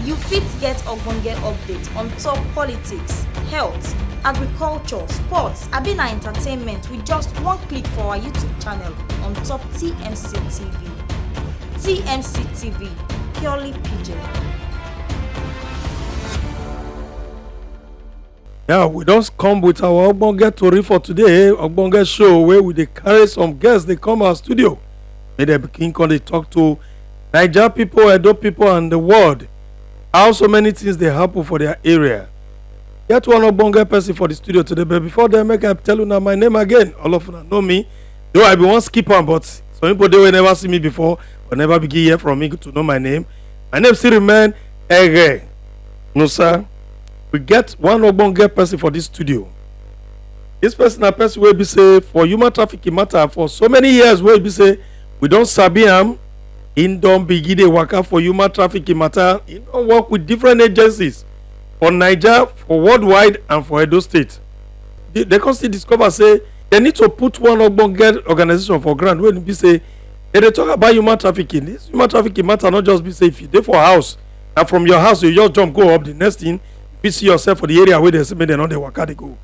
You fit get Ogbonge update on top politics, health, agriculture, sports, abi na entertainment with just one click for our YouTube channel on top TMCTV. TMCTV, purely pidgin. Yeah, we just come with our Ogbonge tori for today. Ogbonge show where we dey carry some guests. They come our studio. May they begin come dey talk to Niger people, Edo people, and the world. How so many things they happen for their area. Get one Ogbonge person for the studio today, but before then, make I tell you now my name again. All of you know me. Though I be one skipper, but some people they will never see me before or never begin hear from me to know my name. My name still remain Ege. No sir. We get one Ogbonge person for this studio. This person a person will be say for human trafficking matter for so many years will be say we don't sabi am. In don begin dey waka for human trafficking matter. He don work with different agencies for Niger, for worldwide, and for Edo State. They can still discover say they need to put one Ogbonge organization for ground wey be say they talk about human trafficking. This human trafficking matter not just be say if you dey for house and from your house you just jump go up the next thing you see yourself for the area where they say make dem no dey waka dey go.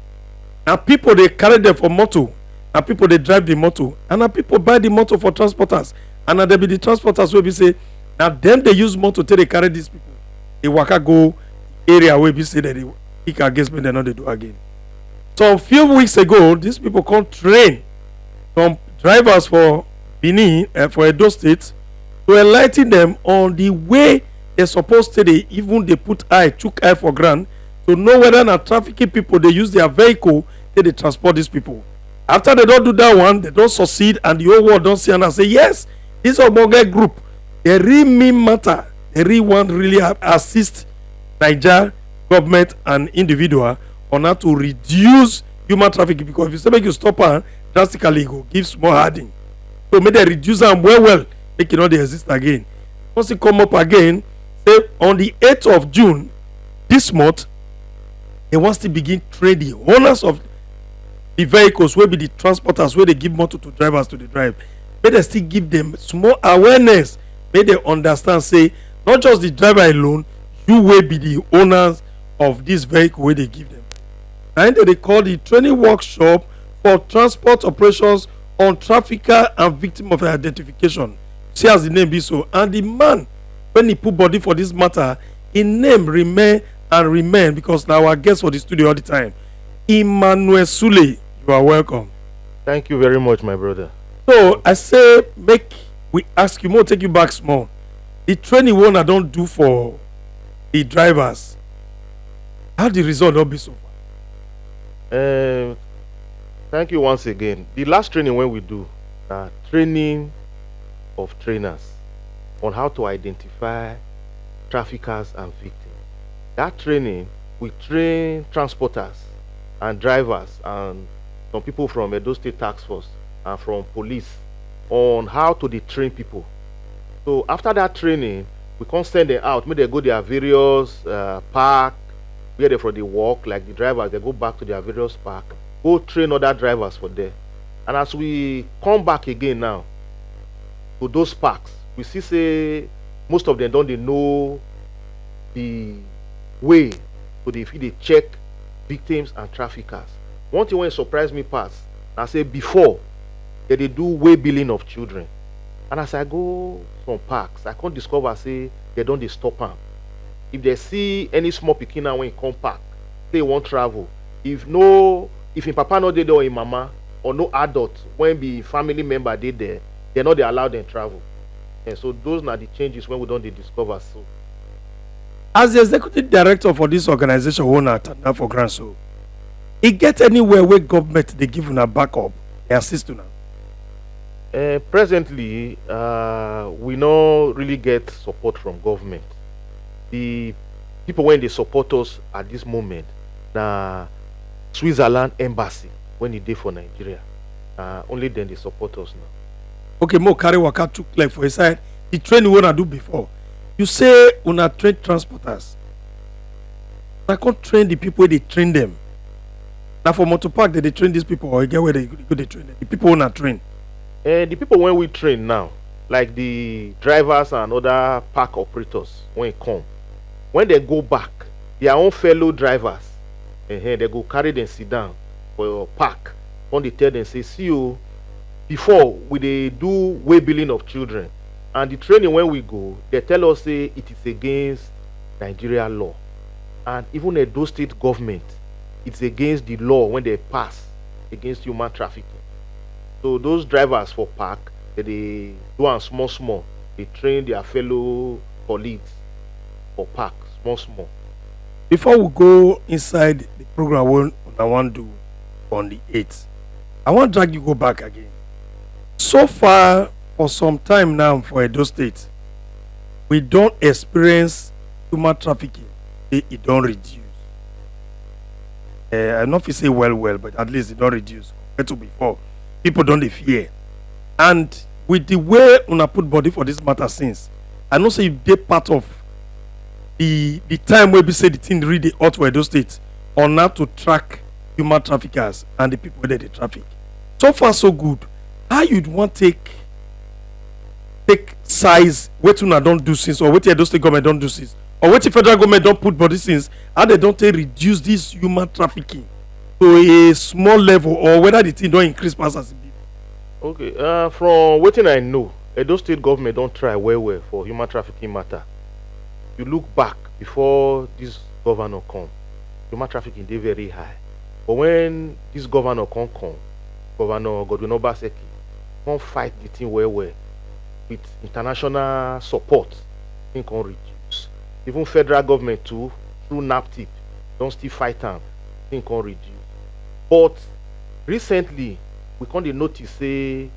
Na people dey carry them for motor, na people dey drive the motor, and na people buy the motor for transporters. And now there be the transporters wey be say na dem dey use motor take dey carry these people. Dey waka go area wey be say dem dey kick against me dem no dey do again. So a few weeks ago, these people come train some drivers for Benin for Edo State to enlighten them on the way they supposed to dey even dey put eye chook eye for ground to know whether na trafficking people dey use their vehicle take dey transport these people. After they don do that one, they don succeed and the whole world don see am and say yes. This Ogbonge group, they really mean matter. They really want really assist Niger government and individual on how to reduce human trafficking, because if you say make you stop am drastically, go give small hardening. So make they reduce am well, make it not dey exist again. Once it come up again, say on the 8th of June this month, they want to begin train the owners of the vehicles, wey be the transporters, where they give motor to drivers to the drive. May they still give them small awareness. May they understand, say, not just the driver alone, you will be the owners of this vehicle where they give them. And they call the training workshop for transport operations on trafficker and victim of identification. See as the name be so. And the man, when he put body for this matter, his name remain because now our guest for the studio all the time. Emmanuel Sule, you are welcome. Thank you very much, my brother. So I say make we ask you more, take you back small. The training one I don't do for the drivers. How the result not be so far? Thank you once again. The last training when we do training of trainers on how to identify traffickers and victims. That training we train transporters and drivers and some people from Edo State Task Force and from police on how to dey train people. So after that training, we can send them out. May they go their various park where they for the work, like the drivers, they go back to their various park, go train other drivers for there. And as we come back again now to those parks, we see say most of them don't they know the way to they check victims and traffickers. One thing when surprised me pass, I say before they do way billing of children, and as I go from parks, I can't discover say they don't stop them. If they see any small pikin now when he come park, they won't travel. If in papa no dey there or in mama or no adult when be family member dey there, they not they allow them travel. And so those are the changes when we don't discover. So as the executive director for this organization, owner now for grant, so it get anywhere where government they give una backup, they assist una. Presently, we no really get support from government. The people when they support us at this moment, na Switzerland embassy when they dey for Nigeria. Only then they support us now. Okay, more carry waka took like for a side. The training we do before. You say una train transporters. I can't train the people they train them. Now for motor park, they train these people or get where they go they train them. The people wanna train. The people when we train now, like the drivers and other park operators when it come, when they go back, their own fellow drivers, they go carry them sit down for your park. When they tell them, say, see you, before we dey do way billing of children, and the training when we go, they tell us say it is against Nigeria law, and even Edo state government, it's against the law when they pass against human trafficking. So those drivers for park, they do am small small. They train their fellow colleagues for park small small. Before we go inside the program wey I wan do on the 8th, I wan drag you go back again. So far, for some time now for Edo State, we don experience human trafficking. It don reduce. I no fit say well, but at least it don reduce compared to before. People don dey fear, and with the way una put body for this matter since, I know say you dey part of the time wey be say the thing really dey hot for Edo State on how to track human traffickers and the people wey dey traffic. So far so good. How you'd want take size wetin una don do since, or wetin Edo State government don do since, or wetin federal government don put body since, how they don take reduce this human trafficking to a small level, or whether the thing don increase pass as e be? Okay, from wetin I know, Edo State government don try well for human trafficking matter. You look back before this governor come, human trafficking dey very high. But when this governor come, Governor Godwin Obaseki, come fight the thing well with international support, thing can reduce. Even federal government too, through NAPTIP, don't still fight am, thing can reduce. But recently, we come dey notice say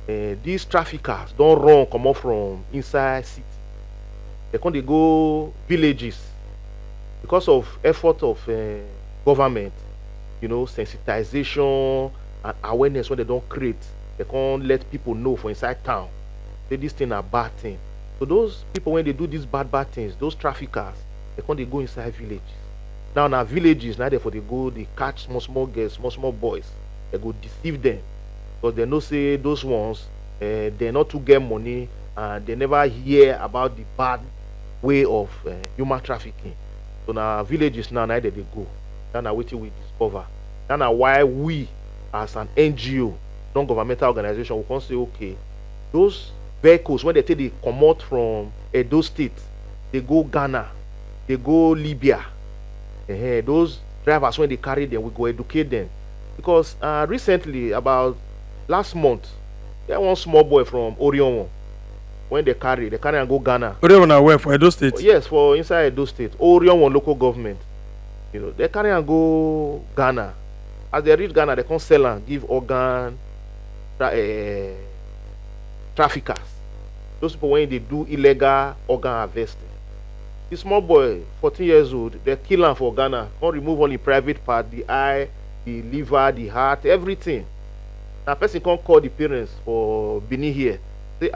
these traffickers don run comot from inside city. They come dey go villages because of effort of government, sensitization and awareness when they don't create. They can't let people know for inside town say this thing a bad thing. So those people, when they do these bad things, those traffickers, they can't go inside villages. Now villages, now therefore they go, they catch small girls, small boys. They go deceive them because they know say those ones they not to get money, and they never hear about the bad way of human trafficking. So now villages now they go. Now waiting we discover. Now why we as an NGO, non-governmental organization, we can say, okay, those vehicles, when they take the come out from Edo State, they go Ghana, they go Libya. Those drivers, when they carry them, we go educate them. Because recently, about last month, there was one small boy from Orion. When they carry and go Ghana. Orion are where, for Edo State? Yes, for inside Edo State. Orion local government. They carry and go Ghana. As they reach Ghana, they can sell and give organ traffickers. Those people, when they do illegal organ harvesting. The small boy, 14 years old, they kill him for Ghana. Can't remove all the private part, the eye, the liver, the heart, everything. Now, person can't call the parents for Benin here. Say,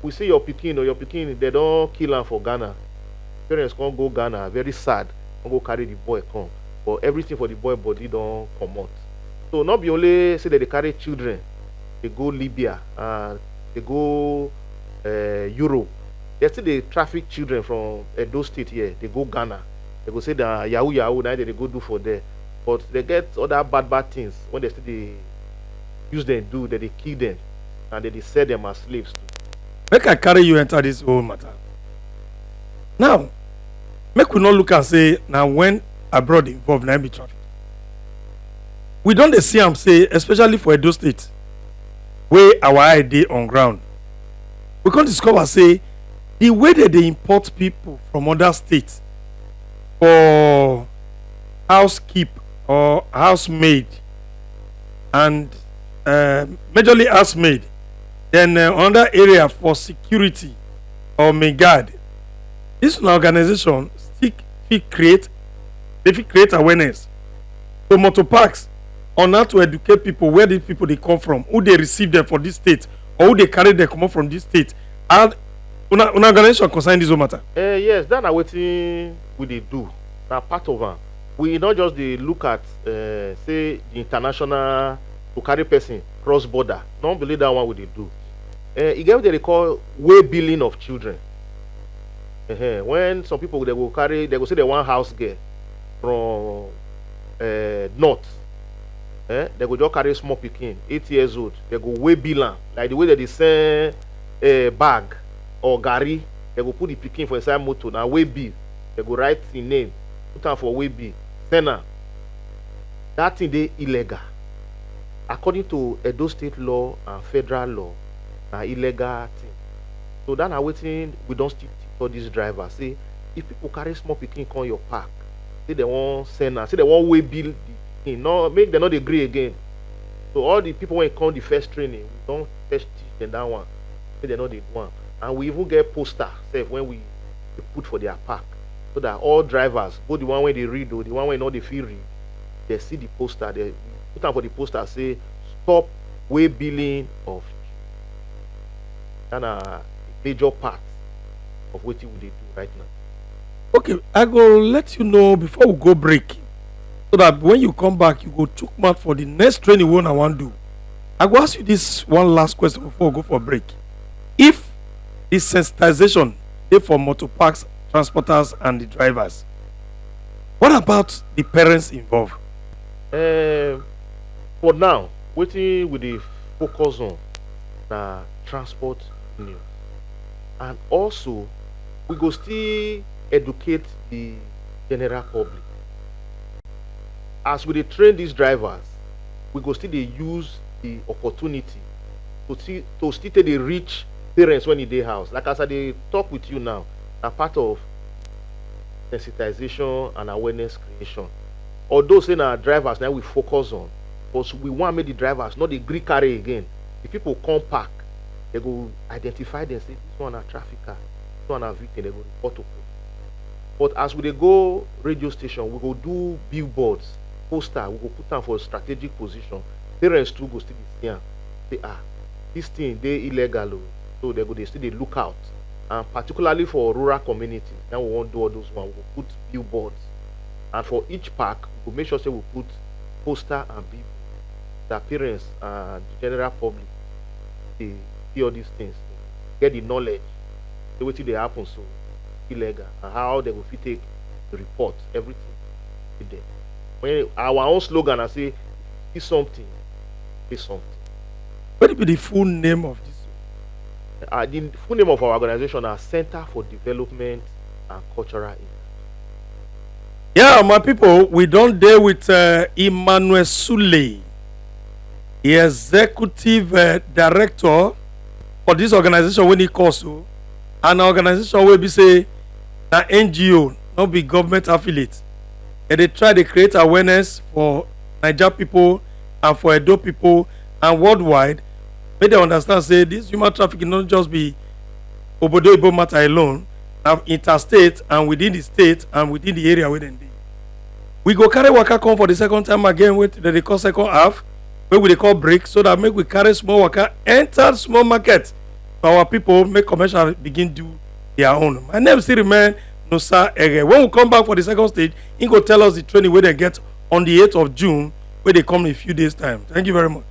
we see your pikin, they don't kill him for Ghana. Parents can't go Ghana, very sad. Can't go carry the boy come. But everything for the boy body don't come out. So not be only say that they carry children, they go Libya and they go Europe. They still they traffic children from Edo State here. They go Ghana. They go say that Yahoo now they go do for there. But they get other bad things when they still they use them do that they kill them and they sell them as slaves too. Make I carry you enter this whole matter. Now, make we not look and say now when abroad involved na be traffic. We don't see am say, especially for Edo State, where our eye dey on ground. We can discover say the way that they import people from other states for housekeep or housemaid and majorly housemaid, then another area for security or main guard. This organization still create awareness for motor parks on how to educate people where these people they come from, who they receive them for this state, or who they carry them come from this state. And una organization concern this whole matter. Yes, that's what we they do. Now part of them. We not just they look at say the international to carry person cross border. Don't believe that one we they do. You get what they call way billing of children. When some people they go say they want house girl from north. They go just carry small pikin 8 years old, they go weigh bill am like the way that they sell bag or garri. They go put the pikin for inside motor na weigh bill, they go write im name, put am for weigh bill, send am. That thing dey illegal according to Edo state law and federal law. Na illegal thing. So that na wetin we don still teach all these drivers, say if people carry small pikin come your park, say they wan send am, say they wan weigh bill the pikin, no make dem no dey gree again. So all the people wey come the first training, we don first teach dem that one, say dem no dey do am. And we even get poster sef when we dey put for their park, so that all drivers, both the one wey dey read o, the one wey no dey fit read, they see the poster, they put am for the poster, say stop weigh billing of. That na a major part of wetin we dey do right now. Okay, I go let you know before we go break, so that when you come back, you go chook mouth for the next training one I wan do. I go ask you this one last question before we go for break. If the sensitization dey for motor parks, transporters, and the drivers, what about the parents involved? For now, wetin we dey focus on na transport union, and also we go still educate the general public. As we dey train these drivers, we go still dey use the opportunity to still take dey reach parents when e dey house. Like as I dey talk with you now, na part of sensitization and awareness creation. Although say na drivers na we focus on, but we want make the drivers no dey gree carry again. If people come park, they go identify them, say this one na trafficker, this one na victim, they go report to police. But as we dey go radio station, we go do billboards, poster, we go put am for strategic position. Parents too go still dey see am, say this thing dey illegal o, so they go dey still dey look out. And particularly for rural communities, now we wan do all those ones, we go put billboards. And for each park, we go make sure say we put poster and billboard, that parents and the general public dey see all these things, get the knowledge, say wetin dey happen so illegal, and how they go fit take report everything with them. When our own slogan na say, see something, say something. What be the full name of this? The full name of our organization na Center for Development and Cultural Impact. Yeah, my people, we don dey with Emmanuel Sule, the executive director for this organization wey e call so, an organization wey be say na NGO, no be government affiliate. And they try to create awareness for Naija people and for Edo people and worldwide, make dem understand say this human trafficking not just be obodo Igbo matter alone, na interstate and within the state and within the area where dem dey. We go carry waka come for the second time again, wey dem dey call second half, wey we dey call break, so that make we carry small waka enter small market for our people, make commercial begin do their own. My name still remain Nosa Ege. When we come back for the second stage, he go tell us the training wey dem get on the 8th of June, wey dey come in a few days time. Thank you very much.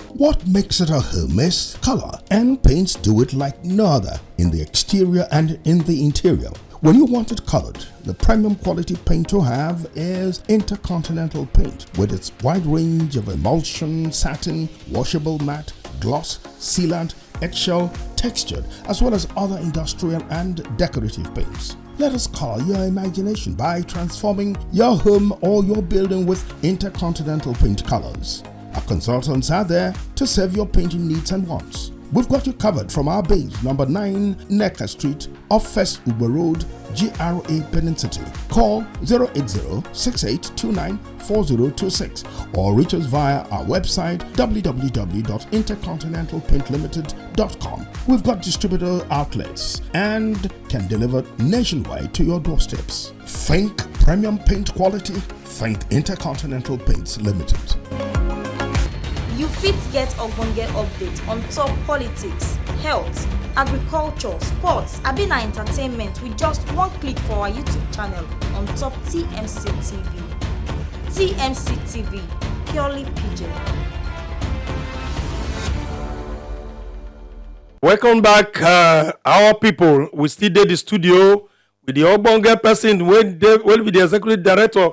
What makes it a home is color, and paints do it like no other in the exterior and in the interior. When you want it colored, the premium quality paint to have is Intercontinental Paint, with its wide range of emulsion, satin, washable matte, gloss, sealant, eggshell, textured, as well as other industrial and decorative paints. Let us color your imagination by transforming your home or your building with Intercontinental Paint colors. Our consultants are there to serve your painting needs and wants. We've got you covered from our base, number 9 Necker Street, off First Uber Road, GRA Benin City. Call 080-6829-4026 or reach us via our website www.intercontinentalpaintlimited.com. We've got distributor outlets and can deliver nationwide to your doorsteps. Think premium paint quality, think Intercontinental Paints Limited. You fit get Ogbonge update on top politics, health, agriculture, sports, abi na entertainment with just one click for our YouTube channel on top TMCTV. TMCTV, purely PJ. Welcome back, our people. We still did the studio with the Ogbonge person will be the executive director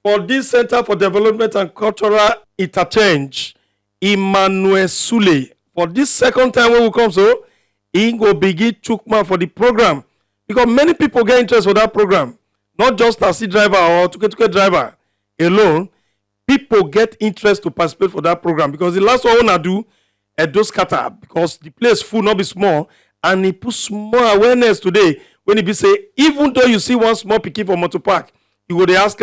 for this Center for Development and Cultural Interchange, Emmanuel Sule. For this second time when we come, so he go begin chukma for the program because many people get interest for that program, not just taxi driver or tuke driver alone. People get interest to participate for that program because the last one I do. Edo scatter because the place full not be small, and he put small awareness today when he be say even though you see one small pikin for motor park, you go dey ask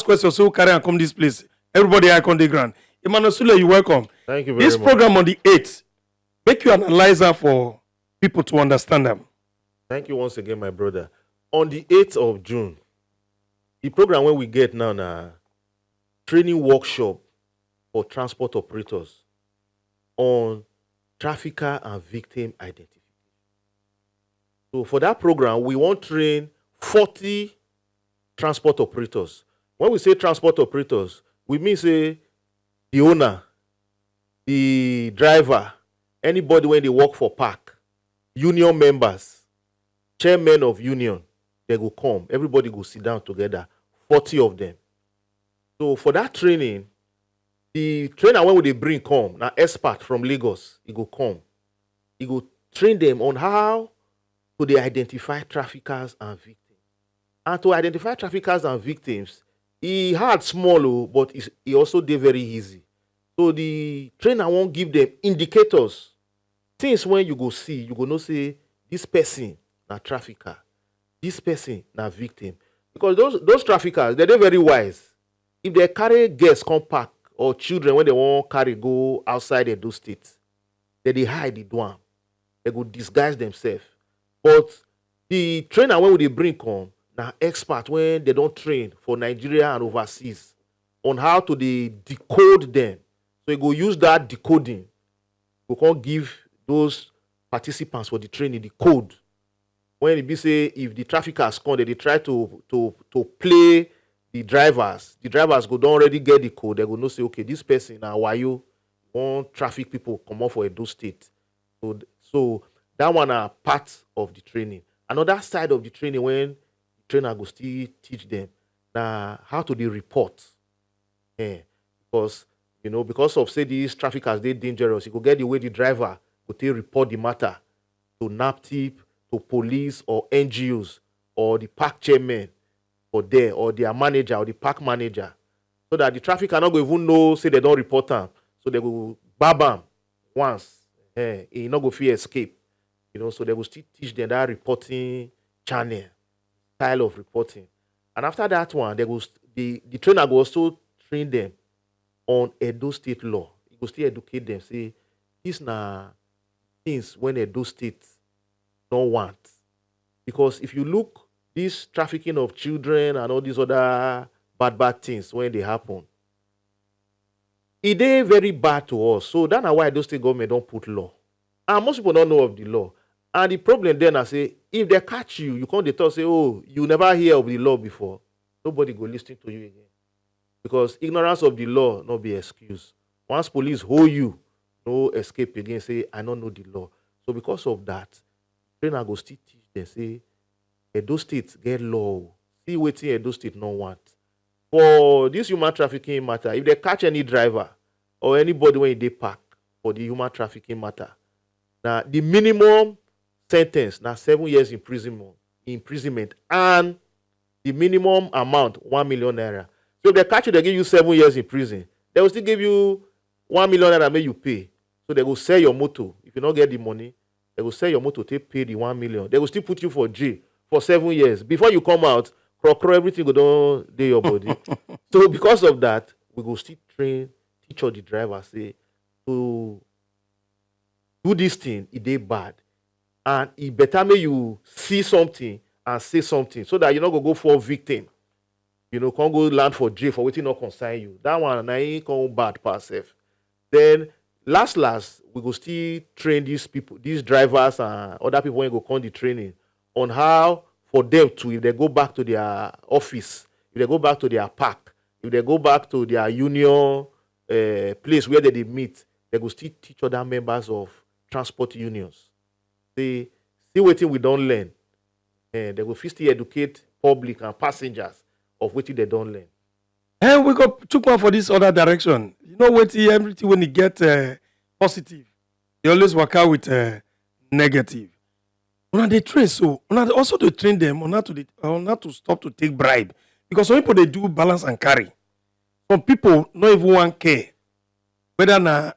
questions, so carry and come this place. Everybody icon the ground. Emmanuel Sule, you welcome. Thank you very much. This program on the 8th, make you analyze her for people to understand them. Thank you once again, my brother. On the 8th of June, the program when we get now na training workshop for transport operators on trafficker and victim identification. So for that program, we want to train 40 transport operators. When we say transport operators, we mean say the owner, the driver, anybody when they work for park, union members, chairmen of union, they go come. Everybody go sit down together, 40 of them. So for that training, the trainer when they bring come, now expert from Lagos, he go come. He go train them on how to they identify traffickers and victims. And to identify traffickers and victims, he hard small, but he also did very easy. So the trainer won't give them indicators. Things when you go see, you go know say this person na trafficker, this person na victim. Because those traffickers, they're very wise. If they carry guests come park, or children when they won't carry go outside Edo State, they hide the dorm. They go disguise themselves. But the trainer when they bring come, now expert when they don't train for Nigeria and overseas on how to decode them. So you go use that decoding. We can give those participants for the training the code. When it be say if the traffickers come, they try to play the drivers go don't already get the code. They go know say, okay, this person now why you want traffic people come off for Edo State. So that one are part of the training. Another side of the training when the trainer go still teach them now how to do report. Because because of say these traffickers they dangerous, you go get the way the driver go take report the matter to NAPTIP, to police or NGOs or the park chairman or there or their manager or the park manager, so that the traffic cannot go even know say they don't report them, so they go bab them once, he not go fear escape, so they will still teach them that reporting channel, style of reporting, and after that one, they go the trainer go also train them on Edo State law. He go still educate them say these na things when Edo State don't want, because if you look. This trafficking of children and all these other bad things when they happen, it is very bad to us. So that's why those state government don't put law. And most people don't know of the law. And the problem then I say, if they catch you, you can't talk say, oh, you never hear of the law before. Nobody go listen to you again. Because ignorance of the law not be excuse. Once police hold you, no escape again, say, I don't know the law. So because of that, trainer go still teach them, say, Edo State get law. See what Edo State no want. For this human trafficking matter, if they catch any driver or anybody when they park for the human trafficking matter, now the minimum sentence now 7 years imprisonment and the minimum amount 1 million naira. So if they catch you, they give you 7 years in prison. They will still give you 1 million naira make you pay. So they will sell your motor. If you don't get the money, they will sell your motor to pay the 1 million. They will still put you for jail for 7 years. Before you come out, everything go down there your body. So because of that, we go still teach all the drivers say to do this thing, it is bad. And it better make you see something and say something so that you're not going to go for victim. Can't go land for jail for waiting not concern you. That one, I ain't come bad per se. Then last, we go still train these people, these drivers and other people when go come the training on how for them to, if they go back to their office, if they go back to their park, if they go back to their union place where they meet, they go still teach other members of transport unions Say, see wetin we don learn. They go fit still educate public and passengers of wetin they don learn. And we go took one for this other direction. You know what? Everything when you get positive, they always work out with negative. Una they train so. Una dey also to train them on not to stop to take bribe because some people they do balance and carry. Some people not even want care whether na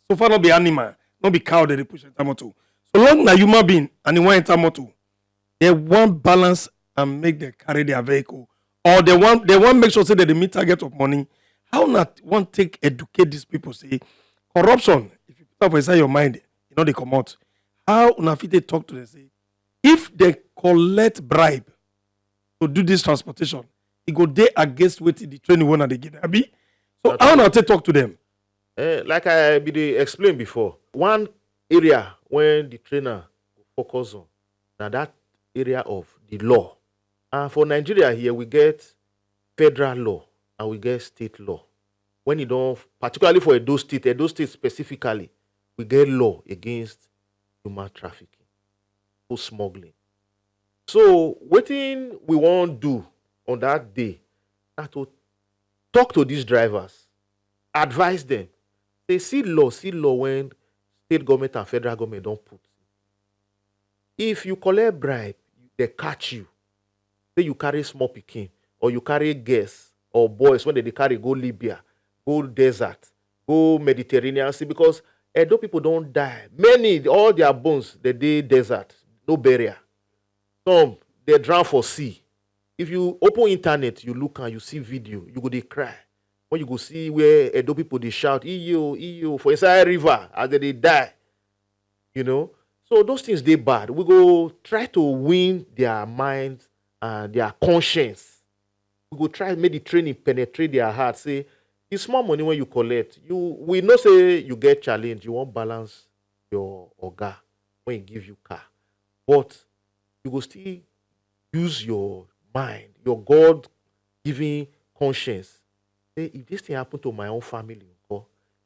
so far not be animal, not be cow that they push enter motor. So long na human being and they want enter motor, they want balance and make them carry their vehicle. Or they want make sure say that they meet target of money. How not want take educate these people say corruption? If you put up inside your mind, you know they come out. How una fit dey talk to them say if they collect bribe to do this transportation, it go dey against wetin the training one they get. Abi, so how una take talk to them? Like I be dey explain before, one area when the trainer focus on now that area of the law. And for Nigeria here, we get federal law and we get state law. When you don't, particularly for Edo State specifically, we get law against human trafficking, for smuggling. So, what we want to do on that day, na to talk to these drivers, advise them. They see law when state government and federal government don't put. If you collect bribe, they catch you. Say you carry small pikin or you carry girls or boys when they carry go Libya, go desert, go Mediterranean Sea because Edo people don't die. Many, all their bones, they dey desert, no burial. Some, they drown for sea. If you open internet, you look and you see video, you go dey cry. When you go see where Edo people they shout, "Iyo, iyo," for inside river as they die. You know? So those things they bad. We go try to win their minds and their conscience. We go try make the training penetrate their heart. Say, it's small money when you collect. We know say you get challenge. You won't balance your oga when he give you car. But you go still use your mind, your God-given conscience. Say, if this thing happen to my own family,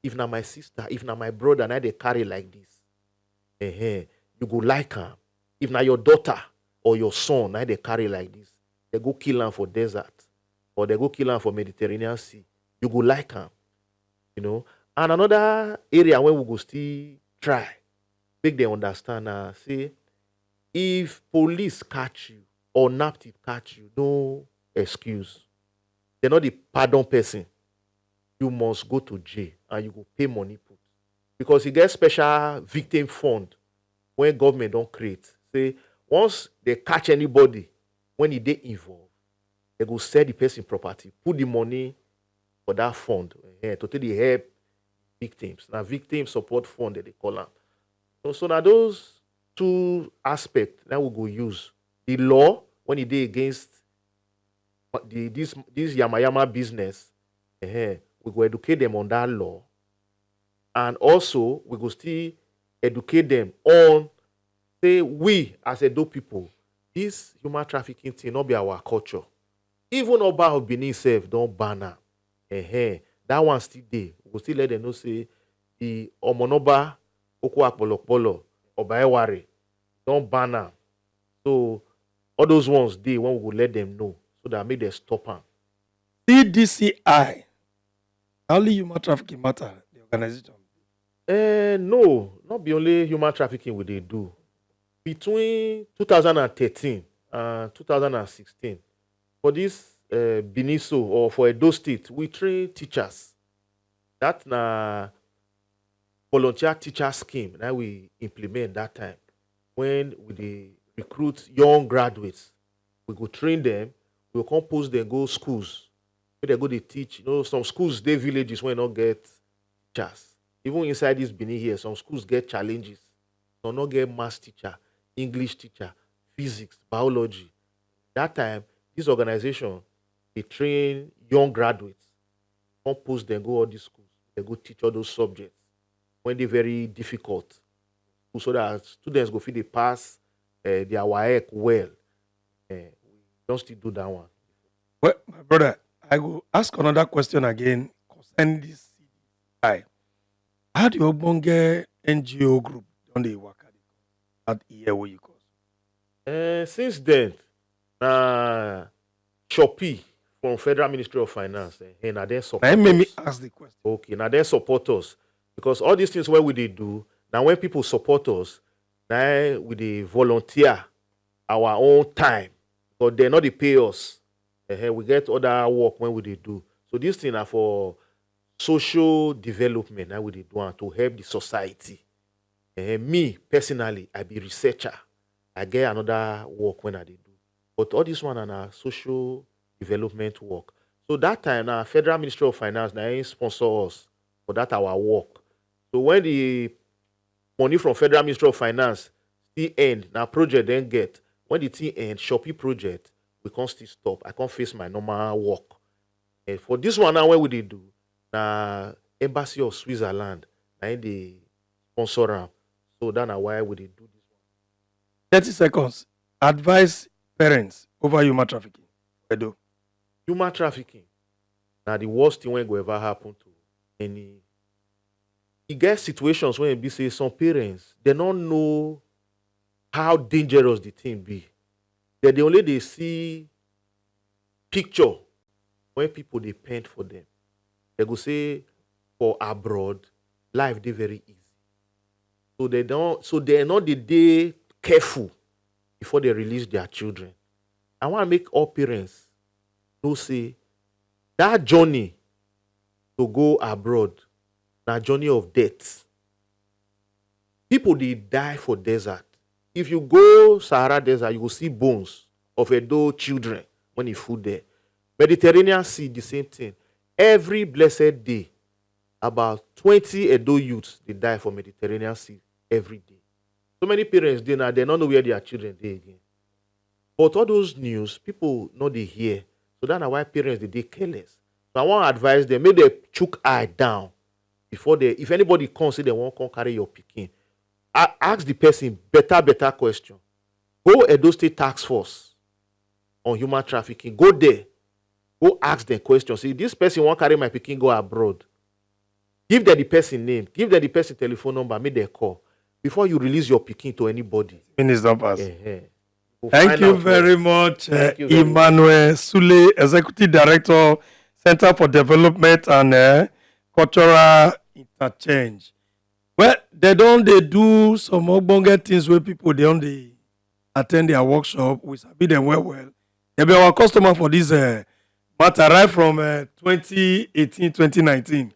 if na my sister, if na my brother, now they carry like this, you go like am. If na your daughter or your son, now they carry like this, they go kill am for desert or they go kill am for Mediterranean Sea. You go like am, you know. And another area where we go still try make them understand. Say, if police catch you or NAPTIP catch you, no excuse. They're not the pardon person. You must go to jail and you go pay money put. Because you get special victim fund when government don't create. Say, once they catch anybody, when they involved, they go sell the person property, put the money for that fund to take the help victims. Now, victim support fund that they call them. So now those two aspects that we go use. The law, when it dey against this yamayama business, we go educate them on that law. And also, we go still educate them on, say, we as Edo people, this human trafficking thing not be our culture. Even Oba of Benin self don't ban am. That one still there. We go still let them know, say, the Omonoba, Oko Akpolokpolo, Oba Eware, don't ban am. So, all those ones there, when we will let them know, so that make them stop am. CDCI, only human trafficking matter, the organization. No, not be only human trafficking we they do. Between 2013 and 2016, for this Beniso or for Edo State, we train teachers. That's na volunteer teacher scheme that we implement that time. When we dey recruit young graduates, we go train them, we go compose them, go schools. Where they go they teach. You know, some schools, they villages where not get teachers. Even inside this Benin here, some schools get challenges. Some not get math teacher, English teacher, physics, biology. That time, this organization, they train young graduates, compose them, go all these schools. They go teach all those subjects when they're very difficult, so that students go feel they pass their WAEC well. We don't still do that one. Well, my brother, I will ask another question again concerning this CDI. How do Ogbonge NGO group don't they work at it? that year wey you cause? Since then, Shopee from Federal Ministry of Finance, na dem support Na make me us. ask the question. Okay, now dem support us because all these things wey we dey do, now when people support us, now we dey volunteer our own time, but they not dey pay us. We get other work when we dey do. So this thing na for social development. Now we dey do am to help the society. Me personally, I be researcher. I get another work when I dey do. But all this one na social development work. So that time now, Federal Ministry of Finance now sponsor us for that our work. So when the money from Federal Ministry of Finance still end, now project then get. When the thing end, Shopee project, we can't still stop. I can't face my normal work. And for this one now, what we dey do? Na Embassy of Switzerland, now they sponsor am. So that's why we dey do this one. 30 seconds. Advise parents over human trafficking. Edo. Human trafficking. Now the worst thing when go ever happen to any. You get situations when be say some parents they don't know how dangerous the thing be. They only they see picture when people they paint for them. They go say for abroad life they very easy. So they're not the day careful before they release their children. I want to make all parents know say that journey to go abroad, na journey of death. People they die for desert. If you go Sahara Desert, you will see bones of Edo children when you food there. Mediterranean Sea, the same thing. Every blessed day, about 20 Edo youths they die for Mediterranean Sea every day. So many parents they don't know where their children they again. But all those news, people know they hear. So that's why parents they careless. So I want to advise them, make they chook eye down before they. If anybody comes say they won't come carry your pikin, ask the person better question. Go Edo State Task Force on human trafficking. Go there. Go ask them questions. See, this person won't carry my pikin go abroad. Give them the person name. Give them the person telephone number. Make them call before you release your pikin to anybody. Minutes don't pass. We'll Thank you very much, Emmanuel Sule, Executive Director, Center for Development and Cultural Interchange. Well, they do some Ogbonge things where people they only attend their workshop. We sabi them well. They be our customer for this matter right from 2018, 2019.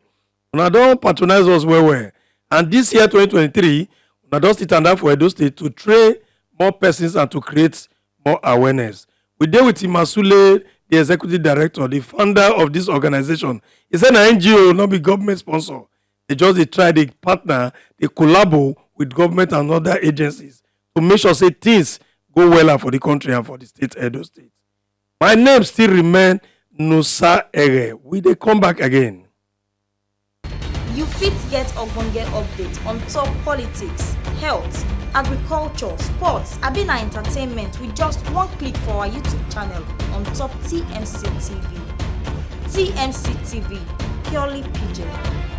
Una don't patronize us well. And this year, 2023, una don't sit down for Edo State to train more persons and to create more awareness. We deal with Sule, the executive director, the founder of this organization. It's an NGO, not be government sponsor. They just try to partner, they collabo with government and other agencies to make sure say things go well for the country and for the state, Edo State. My name still remains Nusa Ere. We they come back again. You fit get Ogbonge update on top politics, health, agriculture, sports, abina entertainment with just one click for our YouTube channel on top TMCTV. TMCTV, purely PJ.